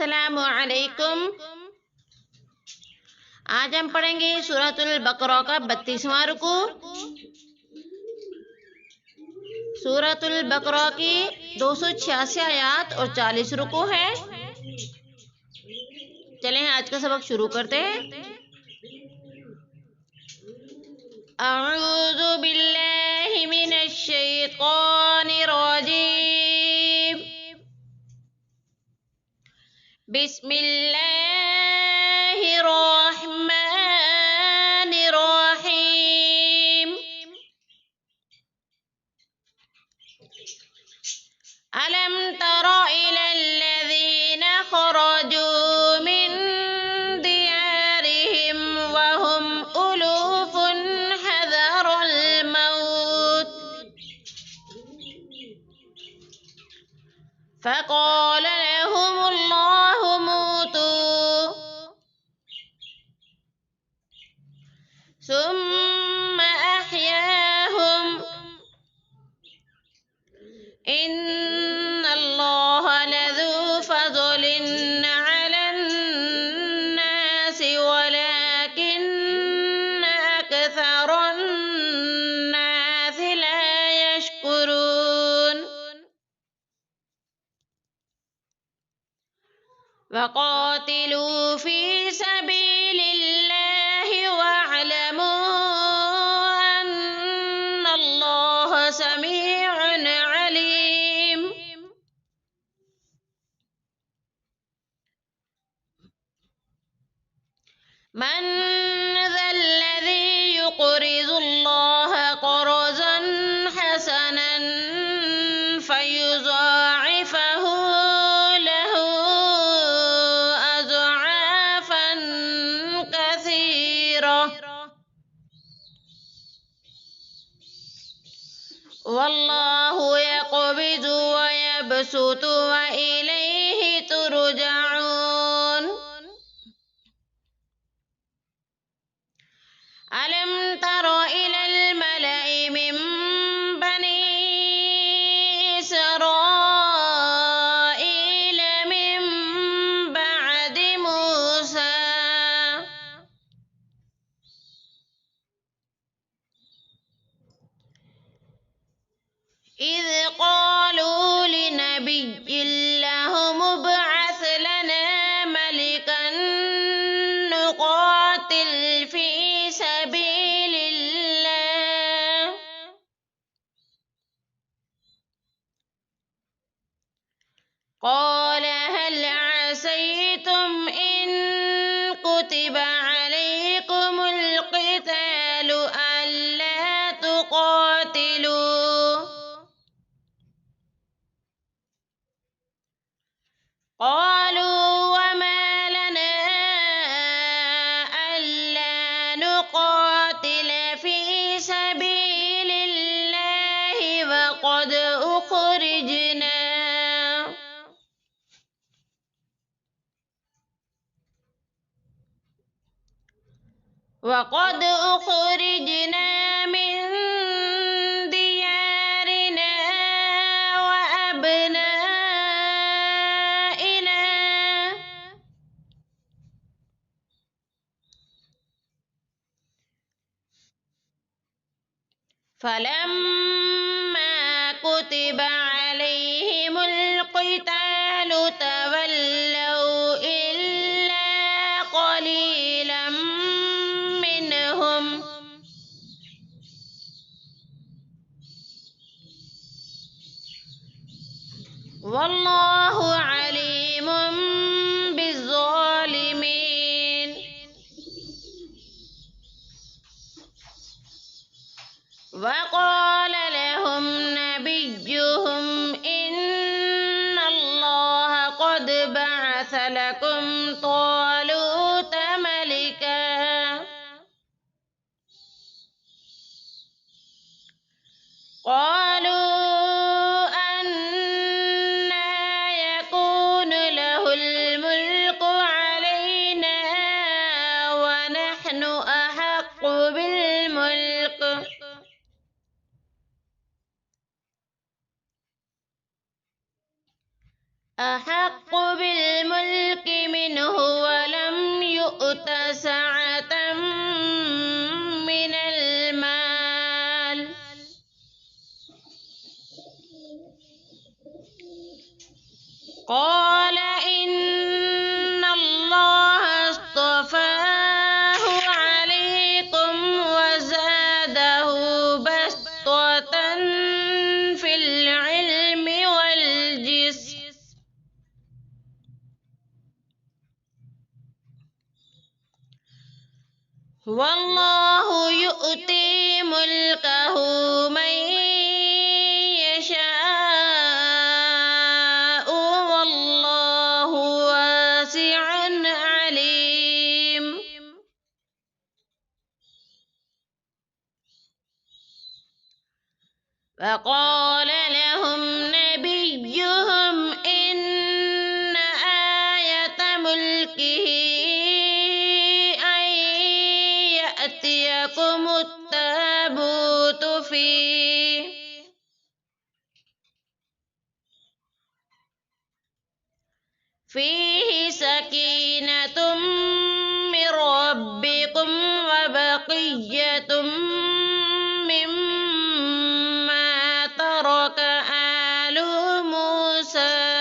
अस्सलामु अलैकुम। आज हम पढ़ेंगे सूरतुल बकरा का 32वां रुकू। सूरतुल बकरा की 286 आयत और 40 रुकू है। चलें आज का सबक शुरू करते हैं। अऊज़ु बिल्लाहि मिनश शैतानिर रजीम। बिस्मिल्लाहिर रहमानिर रहीम। अलम तरा इलल्लज़ीना खरजू मिन दियारिहिम वहुम उलूफुन हज़रल मौत फ़क़ाल लहुमुल्लाहु मूतू सुम्म अहयाहुम इन्नल्लाह लज़ू फ़ज़लिन अलन्नासि वलाकिन्न अक्सरन्नासि ला यशकुरून। वक़ातिलू फ़ी सबीलिल्लाहि वअलमू अन्नल्लाह समीउन अलीम। मन ज़ल्लज़ी युक़रिज़ुल्लाह क़र्ज़न हसनन फ़युज़ाइफ़हु लहू अज़आफ़न कसीरा वल्लाहु यक़बिज़ु व यबसुतु व इलैहि तुरजऊन। अलम तरा इलल मलइ मिन बनी इसराईल मिन बअदि मूसा इज़ क़ालू लिनबिय्यिन लहुम इब्अथ लना मलिकन नुक़ातिल फ़ी सबीलिल्लाह क़ाल हल असैतुम इन कुतिब अलैकुमुल क़ितालु अल्ला तुक़ातिलू क़ालू वमा लना अल्ला नुक़ातिल फ़ी सबीलिल्लाहि वक़द उख़रिजना मिन दियारिना व अबनाइना फलम्मा कुतिब अलैहिमुल क़ितालु तवल्लौ इल्ला क़लीलन मिनहुम वल्लाहु अलीमुम बिज़्ज़ालिमीन। वक़ाल लहुम नबिय्युहुम इन्नल्लाह क़द बअथ लकुम तालूत मलिका क़ालू अन्ना यकूनु लहुल मुल्कु अलैना व नहनु अहक्क़ु बिल मुल्क يؤت سعة من المال قال إن الله اصطفاه عليكم وزاده بسطة في العلم والجسم والله يؤتي ملكه من يشاء والله واسع عليم فقال لهم نبيهم إن آية ملكه أن يأتيكم التابوت فيه سكينة من ربكم وبقية مما ترك آل موسى